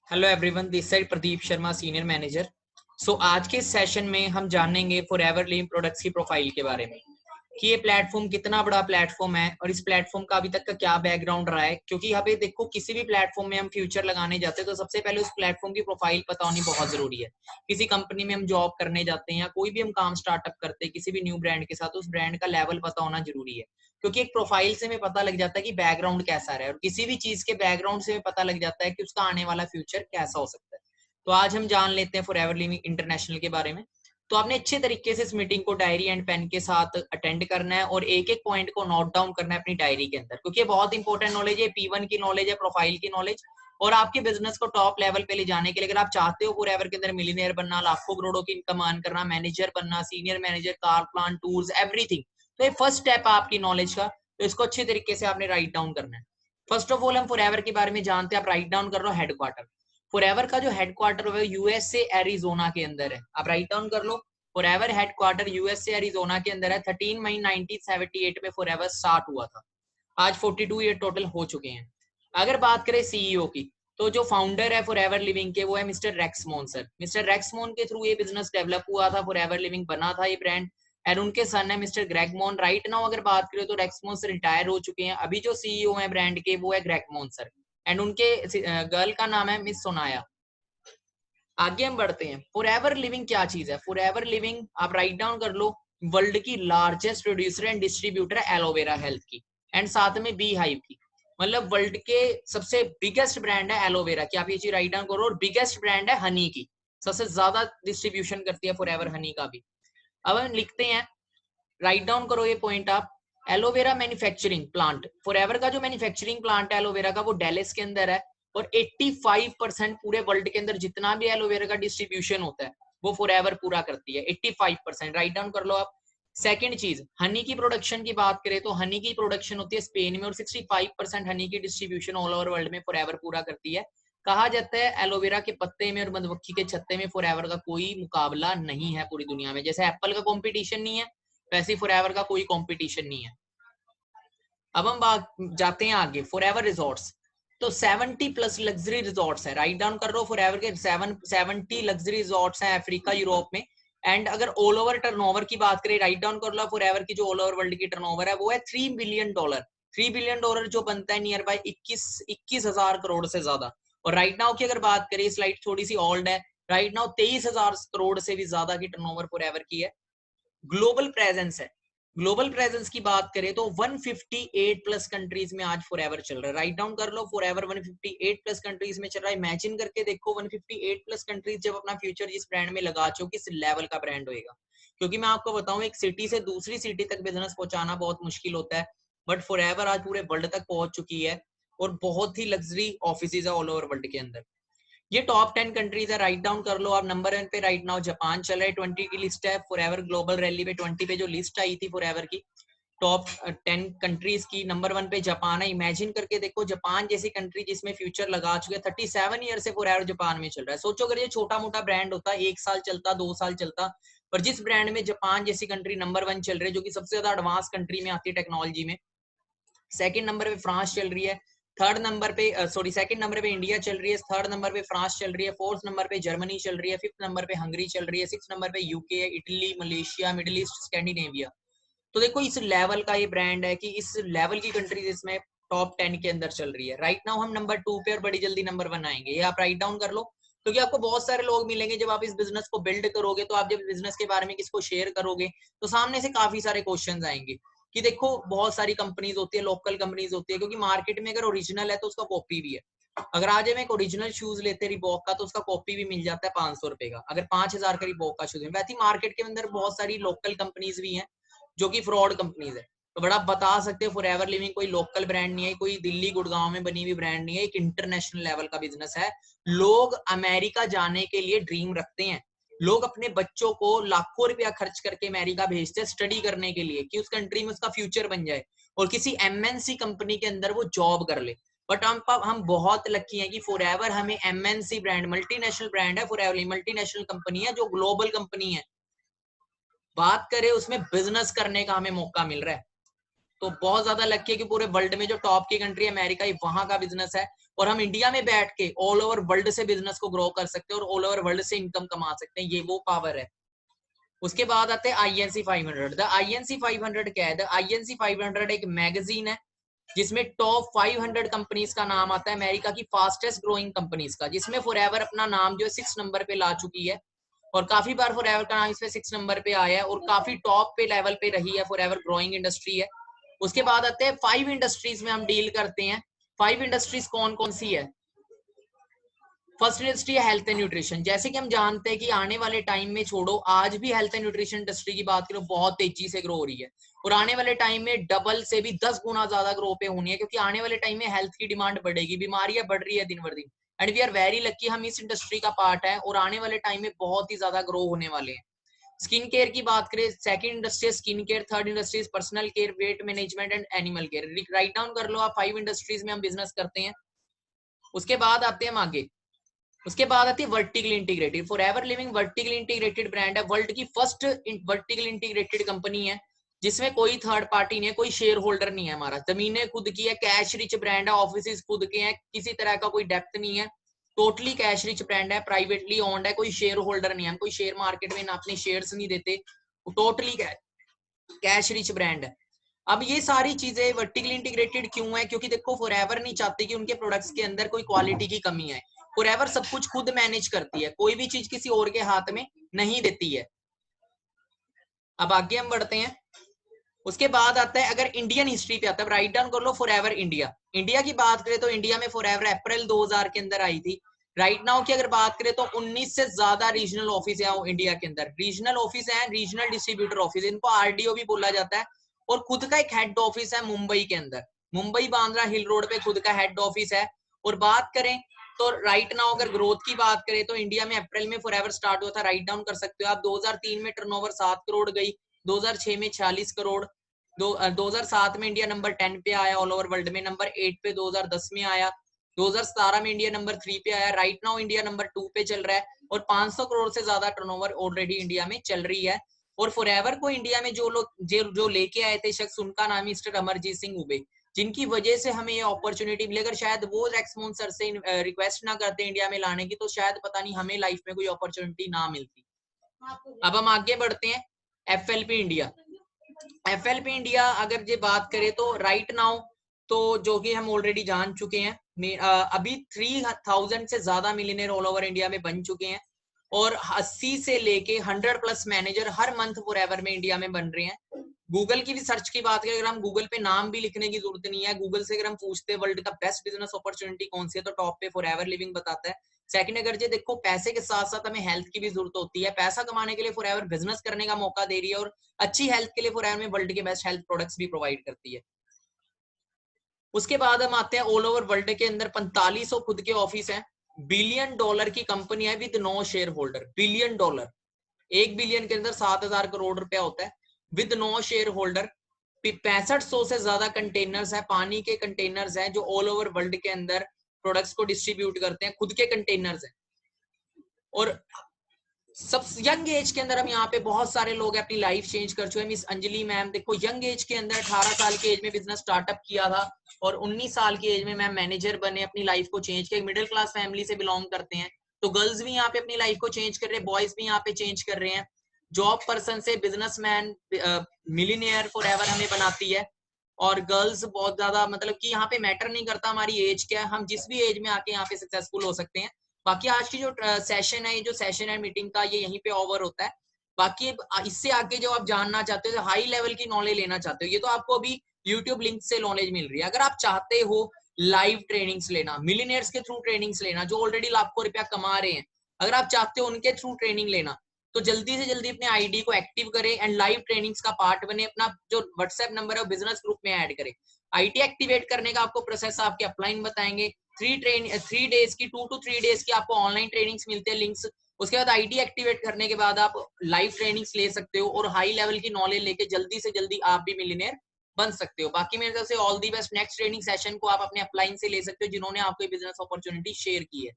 Hello everyone, this side Pradeep Sharma, senior manager. आज के session में हम जानेंगे फॉरएवर लिविंग प्रोडक्ट्स की प्रोफाइल के बारे में कि ये प्लेटफॉर्म कितना बड़ा प्लेटफॉर्म है और इस प्लेटफॉर्म का अभी तक का क्या बैकग्राउंड रहा है। क्योंकि यहाँ पे देखो, किसी भी प्लेटफॉर्म में हम फ्यूचर लगाने जाते हैं तो सबसे पहले उस प्लेटफॉर्म की प्रोफाइल पता होनी बहुत जरूरी है। किसी कंपनी में हम जॉब करने जाते हैं या कोई भी हम काम स्टार्टअप करते हैं किसी भी न्यू ब्रांड के साथ, उस ब्रांड का लेवल पता होना जरूरी है। क्योंकि एक प्रोफाइल से हमें पता लग जाता है कि बैकग्राउंड कैसा है, और किसी भी चीज के बैकग्राउंड से हमें पता लग जाता है कि उसका आने वाला फ्यूचर कैसा हो सकता है। तो आज हम जान लेते हैं फॉरएवर लिविंग इंटरनेशनल के बारे में। तो आपने अच्छे तरीके से इस मीटिंग को डायरी एंड पेन के साथ अटेंड करना है और एक एक पॉइंट को नोट डाउन करना है अपनी डायरी के अंदर, क्योंकि ये बहुत इंपॉर्टेंट नॉलेज है। P1 की नॉलेज है, प्रोफाइल की नॉलेज, और आपके बिजनेस को टॉप लेवल पे ले जाने के लिए अगर आप चाहते हो फॉरएवर के अंदर मिलियनेयर बनना, लाखों करोड़ों की इनकम अर्न करना, मैनेजर बनना, senior manager, car plan, tools, everything, तो ये फर्स्ट स्टेप है आपकी नॉलेज का। तो इसको अच्छे तरीके से आपने राइट डाउन करना है। फर्स्ट ऑफ ऑल हम फॉरएवर के बारे में जानते हैं। आप राइट डाउन कर लो हेडक्वार्टर। फॉरएवर का जो हेडक्वार्टर है यूएसए एरिजोना के अंदर है। आप राइट डाउन कर लो, फॉरएवर हेडक्वार्टर यूएसए एरिजोना के अंदर है। 13 मई 1978 में फॉरएवर स्टार्ट हुआ था। आज 42 ईयर टोटल हो चुके हैं। अगर बात करें सीईओ की, तो जो फाउंडर है फॉरएवर लिविंग के वो है मिस्टर रेक्समोन सर। मिस्टर रेक्समोन के थ्रू ये बिजनेस डेवलप हुआ था, फॉरएवर लिविंग बना था ये ब्रांड। एंड उनके सन है मिस्टर ग्रेग मोन। राइट नाउ अगर बात करें तो रेक्समोन सर रिटायर हो चुके हैं। अभी जो सीईओ है ब्रांड के वो है ग्रेग मोन सर, एंड उनके गर्ल का नाम है मिस सोनाया। आगे हम बढ़ते हैं। फॉरएवर लिविंग क्या चीज है? फॉरएवर लिविंग आप राइट डाउन कर लो, वर्ल्ड की लार्जेस्ट प्रोड्यूसर एंड डिस्ट्रीब्यूटर है एलोवेरा हेल्थ की, एंड साथ में बी हाइव की। मतलब वर्ल्ड के सबसे बिगेस्ट ब्रांड है एलोवेरा की, आप ये चीज राइट डाउन करो। और बिगेस्ट ब्रांड है हनी की, सबसे ज्यादा डिस्ट्रीब्यूशन करती है फॉरएवर हनी का भी। अब हम लिखते हैं, राइट डाउन करो ये पॉइंट आप। एलोवेरा मैन्युफैक्चरिंग प्लांट, फॉरएवर का जो मैन्युफैक्चरिंग प्लांट है एलोवेरा का, वो डेलिस के अंदर है। और 85% पूरे वर्ल्ड के अंदर जितना भी एलोवेरा का डिस्ट्रीब्यूशन होता है वो फॉरएवर पूरा करती है। 85%, राइट डाउन कर लो आप। सेकंड चीज, हनी की प्रोडक्शन की बात करें तो हनी की प्रोडक्शन होती है स्पेन में, और 65% हनी की डिस्ट्रीब्यूशन ऑल ओवर वर्ल्ड में फॉरएवर पूरा करती है। कहा जाता है एलोवेरा के पत्ते में और मधुमक्खी के छत्ते में फॉरएवर का कोई मुकाबला नहीं है पूरी दुनिया में। जैसे एप्पल का कंपटीशन नहीं है, वैसे फॉरएवर का कोई कंपटीशन नहीं है। अब हम बात जाते हैं आगे, फॉरएवर रिजॉर्ट्स। तो 70 प्लस लग्जरी रिजॉर्ट्स है, राइट डाउन कर लो। फॉरएवर के 70 लग्जरी रिजॉर्ट्स हैं अफ्रीका, यूरोप में। एंड अगर ऑल ओवर टर्नओवर की बात करें, राइट डाउन कर लो, फॉरएवर की जो ऑल ओवर वर्ल्ड की टर्नओवर है वो है $3 बिलियन। $3 बिलियन जो बनता है नियर बाय 21,000 करोड़ से ज्यादा। और राइट नाउ की अगर बात करें, स्लाइड थोड़ी सी ओल्ड है, राइट नाउ 23,000 करोड़ से भी ज्यादा की टर्नओवर फॉरएवर की है। ग्लोबल प्रेजेंस है, ग्लोबल प्रेजेंस की बात करें तो 158 प्लस कंट्रीज में आज फॉरएवर चल रहा है। राइट डाउन कर लो, फॉरएवर 158 प्लस कंट्रीज में चल रहा है। इमेजिन करके देखो, 158 प्लस कंट्रीज जब अपना फ्यूचर जिस ब्रांड में लगा चो, किस लेवल का ब्रांड होएगा। क्योंकि मैं आपको बताऊं, एक सिटी से दूसरी सिटी तक बिजनेस पहुंचाना बहुत मुश्किल होता है, बट फॉरएवर आज पूरे वर्ल्ड तक पहुंच चुकी है, और बहुत ही लग्जरी ऑफिस है ऑल ओवर वर्ल्ड के अंदर। ये टॉप 10 कंट्रीज है, राइट डाउन कर लो आप। नंबर 1 पे राइट नाउ जापान चल रहा है, 20 की लिस्ट है। फॉरएवर ग्लोबल रैली पे 20 पे जो लिस्ट आई थी फॉरएवर की टॉप 10 कंट्रीज की, नंबर 1 पे जापान है। इमेजिन करके देखो, जापान जैसी कंट्री जिसमें फ्यूचर लगा चुके, 37 ईयर से फॉरएवर जापान में चल रहा है। सोचो अगर ये छोटा मोटा ब्रांड होता, 1 साल चलता, 2 साल चलता, पर जिस ब्रांड में जापान जैसी कंट्री नंबर 1 चल रही है, जो कि सबसे ज्यादा एडवांस कंट्री में आती है टेक्नोलॉजी में। सेकंड नंबर पे फ्रांस चल रही है, थर्ड नंबर पे सेकंड नंबर पे इंडिया चल रही है, थर्ड नंबर पे फ्रांस चल रही है, फोर्थ नंबर पे जर्मनी चल रही है, फिफ्थ नंबर पे हंगरी चल रही है, सिक्स नंबर पे UK, Italy, Malaysia, middle east, Scandinavia. तो देखो इस लेवल का ये ब्रांड है कि इस लेवल की कंट्रीज इसमें टॉप 10 के अंदर चल रही है। राइट नाउ हम नंबर 2 पे और बड़ी जल्दी नंबर 1 आएंगे, ये आप राइट डाउन कर लो। क्योंकि आपको बहुत सारे लोग मिलेंगे जब आप इस बिजनेस को बिल्ड करोगे, तो आप जब बिजनेस के बारे में किसको शेयर करोगे तो सामने से काफी सारे क्वेश्चंस आएंगे कि देखो बहुत सारी कंपनीज होती है, लोकल कंपनीज होती है, क्योंकि मार्केट में अगर ओरिजिनल है तो उसका कॉपी भी है। अगर आज हम एक ओरिजिनल शूज लेते हैं रिबॉक का, तो उसका कॉपी भी मिल जाता है 500 रुपए का, अगर 5,000 का रिबॉक का शूज है। वैसे ही मार्केट के अंदर बहुत सारी लोकल कंपनीज भी हैं जो कि फ्रॉड कंपनीज है। तो बड़ा बता सकते हो फॉरएवर लिविंग कोई लोकल ब्रांड नहीं है, कोई दिल्ली गुड़गांव में बनी हुई ब्रांड नहीं है, एक इंटरनेशनल लेवल का बिजनेस है। लोग अमेरिका जाने के लिए ड्रीम रखते हैं, लोग अपने बच्चों को लाखों रुपया खर्च करके अमेरिका भेजते हैं स्टडी करने के लिए कि उस कंट्री में उसका फ्यूचर बन जाए और किसी एमएनसी कंपनी के अंदर वो जॉब कर ले। बट हम बहुत लकी हैं कि फॉरएवर हमें एमएनसी ब्रांड, मल्टीनेशनल ब्रांड है फॉरएवर, मल्टीनेशनल कंपनी है जो ग्लोबल कंपनी है। बात करें उसमें बिजनेस करने का हमें मौका मिल रहा है। तो बहुत ज्यादा लकी है कि पूरे वर्ल्ड में जो टॉप की कंट्री अमेरिका है वहां का बिजनेस है, और हम इंडिया में बैठ के ऑल ओवर वर्ल्ड से बिजनेस को ग्रो कर सकते हैं और ऑल ओवर वर्ल्ड से इनकम कमा सकते हैं, ये वो पावर है। उसके बाद आते हैं INC 500। द INC 500 क्या है? द INC 500 एक मैगजीन है जिसमें टॉप 500 कंपनीज का नाम आता है, अमेरिका की फास्टेस्ट ग्रोइंग कंपनीज का, जिसमें फॉरएवर अपना नाम जो है 6 नंबर पे ला चुकी है, और काफी बार फॉरएवर का नाम इसमें 6 नंबर पे आया है और काफी टॉप पे लेवल पे रही है, फॉरएवर ग्रोइंग इंडस्ट्री है। उसके बाद आते हैं 5 इंडस्ट्रीज में हम डील करते हैं। 5 इंडस्ट्रीज कौन कौन सी है? फर्स्ट इंडस्ट्री है हेल्थ एंड न्यूट्रिशन। जैसे कि हम जानते हैं कि आने वाले टाइम में, छोड़ो आज भी हेल्थ एंड न्यूट्रिशन इंडस्ट्री की बात करो बहुत तेजी से ग्रो हो रही है, और आने वाले टाइम में डबल से भी 10 गुना ज्यादा ग्रो पे होनी है, क्योंकि आने वाले टाइम में हेल्थ की डिमांड बढ़ेगी, बीमारियां बढ़ रही है दिन बर दिन, and we are very lucky हम इस इंडस्ट्री का पार्ट है, और आने वाले टाइम में बहुत ही ज्यादा ग्रो होने वाले हैं। स्किन केयर की बात करें, second industry skin care, third industry personal care, weight management and animal care. Write down कर लो आप, 5 इंडस्ट्रीज में हम बिजनेस करते हैं। उसके बाद आते हैं हम आगे, उसके बाद आती है vertically integrated. Forever living vertically integrated brand है, वर्ल्ड की फर्स्ट वर्टिकली इंटीग्रेटेड कंपनी है जिसमें कोई थर्ड पार्टी नहीं है, कोई शेयर होल्डर नहीं है, हमारा जमीनें खुद की है, कैश रिच ब्रांड है, ऑफिस खुद के हैं, किसी तरह का कोई डेप्थ नहीं है, टोटली कैश रिच ब्रांड है, प्राइवेटली ओन्ड है, कोई शेयर होल्डर नहीं है, हम कोई शेयर मार्केट में ना अपने शेयर्स नहीं देते, टोटली कैश रिच ब्रांड है। अब ये सारी चीजें वर्टिकली इंटीग्रेटेड क्यों है? क्योंकि देखो फॉरएवर नहीं चाहती कि उनके प्रोडक्ट्स के अंदर कोई क्वालिटी की कमी है, फॉरएवर सब कुछ खुद मैनेज करती है, कोई भी चीज किसी और के हाथ में नहीं देती है। अब आगे हम बढ़ते हैं। उसके बाद आता है, अगर इंडियन हिस्ट्री पे आता है, राइट डाउन कर लो फॉरएवर इंडिया। इंडिया की बात करें तो इंडिया में फॉरएवर अप्रैल 2000 के अंदर आई थी। राइट नाउ की अगर बात करें तो 19 से ज्यादा रीजनल ऑफिस है इंडिया के अंदर, रीजनल ऑफिस है, रीजनल डिस्ट्रीब्यूटर ऑफिस, इनको RDO भी बोला जाता है, और खुद का एक हेड ऑफिस है मुंबई के अंदर, मुंबई बांद्रा हिल रोड पे खुद का हेड ऑफिस है। और बात करें तो राइट नाउ अगर ग्रोथ की बात करें तो इंडिया में अप्रैल में फॉरएवर स्टार्ट हुआ था, राइट डाउन कर सकते हो आप। 2003 में टर्नओवर 7 करोड़ गई, 2006 में 46 करोड़, 2007 में इंडिया नंबर 10 पे आया ऑल ओवर वर्ल्ड में, नंबर 8 पे 2010 में आया, 2017 में इंडिया नंबर 3 पे आया, राइट नाउ इंडिया नंबर 2 पे चल रहा है, और 500 करोड़ से ज्यादा टर्नओवर ऑलरेडी इंडिया में चल रही है। और फॉरएवर को इंडिया में जो लोग जो लेके आए थे शख्स, उनका नाम मिस्टर अमरजीत सिंह उबे, जिनकी वजह से हमें ये अपॉर्चुनिटी मिली। अगर शायद वो रेक्समोन सर से रिक्वेस्ट ना करते इंडिया में लाने की, तो शायद पता नहीं हमें लाइफ में कोई अपॉर्चुनिटी ना मिलती। अब हम आगे बढ़ते हैं, FLP इंडिया। FLP इंडिया अगर ये बात करें तो राइट नाउ तो जो कि हम ऑलरेडी जान चुके हैं, अभी 3000 से ज्यादा मिलियनेयर ऑल ओवर इंडिया में बन चुके हैं, और 80 से लेके 100+ मैनेजर हर मंथ फॉरएवर में इंडिया में बन रहे हैं। गूगल की भी सर्च की बात करें, अगर हम गूगल पे नाम भी लिखने की जरूरत नहीं है, गूगल से अगर हम पूछते हैं वर्ल्ड का बेस्ट बिजनेस अपॉर्चुनिटी कौन सी है, तो टॉप पे फॉरएवर लिविंग बताता है। सेकंड, अगर ये देखो पैसे के साथ साथ हमें हेल्थ की भी जरूरत होती है, पैसा कमाने के लिए फॉरएवर बिजनेस करने का मौका दे रही है, और अच्छी हेल्थ के लिए फॉरएवर में वर्ल्ड के बेस्ट हेल्थ प्रोडक्ट्स भी प्रोवाइड करती है। उसके बाद हम आते हैं ऑल ओवर वर्ल्ड के अंदर 4500 खुद के ऑफिस हैं, $1 बिलियन की कंपनी है with no shareholder. $1 billion, 1 billion के अंदर 7000 करोड़ रुपया होता है, विद नो शेयर होल्डर। 6500 से ज्यादा कंटेनर्स है, पानी के कंटेनर्स हैं, जो ऑल ओवर वर्ल्ड के अंदर प्रोडक्ट्स को डिस्ट्रीब्यूट करते हैं, खुद के कंटेनर्स हैं। और सब यंग एज के अंदर हम यहाँ पे बहुत सारे लोग अपनी लाइफ चेंज कर चुके हैं। मिस अंजलि मैम देखो, यंग एज के अंदर 18 साल की एज में बिजनेस स्टार्टअप किया था, और 19 साल की एज में मैम मैनेजर बने, अपनी लाइफ को चेंज किया। मिडिल क्लास फैमिली से बिलोंग करते हैं, तो गर्ल्स भी यहाँ पे अपनी लाइफ को चेंज कर रहे हैं, बॉयज भी यहाँ पे चेंज कर रहे हैं। जॉब पर्सन से बिजनेसमैन, मिलियनियर फॉरएवर हमें बनाती है। और गर्ल्स बहुत ज्यादा, मतलब कि यहाँ पे मैटर नहीं करता हमारी एज क्या है, हम जिस भी एज में आके यहाँ पे सक्सेसफुल हो सकते हैं। बाकी आज की जो सेशन है, ये जो सेशन है मीटिंग का, ये यहीं पे ओवर होता है। बाकी इससे आगे जो आप जानना चाहते हो, हाई लेवल की नॉलेज लेना चाहते हो, ये तो आपको अभी यूट्यूब लिंक से नॉलेज मिल रही है। अगर आप चाहते हो लाइव ट्रेनिंग्स लेना, मिलियनेयर्स के थ्रू ट्रेनिंग्स लेना, जो ऑलरेडी लाखों रुपया कमा रहे हैं, अगर आप चाहते हो उनके थ्रू ट्रेनिंग लेना, तो जल्दी से जल्दी अपने आईडी को एक्टिव करें एंड लाइव ट्रेनिंग्स का पार्ट बने। अपना जो व्हाट्सएप नंबर है बिजनेस ग्रुप में ऐड करें। आईडी एक्टिवेट करने का आपको प्रोसेस आपके अपलाइन बताएंगे। 3 डेज की, 2 to 3 डेज की आपको ऑनलाइन ट्रेनिंग्स मिलते हैं, लिंक्स। उसके बाद आईडी एक्टिवेट करने के बाद आप लाइव ट्रेनिंग्स ले सकते हो, और हाई लेवल की नॉलेज लेके जल्दी से जल्दी आप भी मिलियनेयर बन सकते हो। बाकी मेरे तरफ से all the best. Next training session को आप अपने अपलाइन से ले सकते हो, जिन्होंने आपको बिजनेस अपॉर्चुनिटी शेयर की है।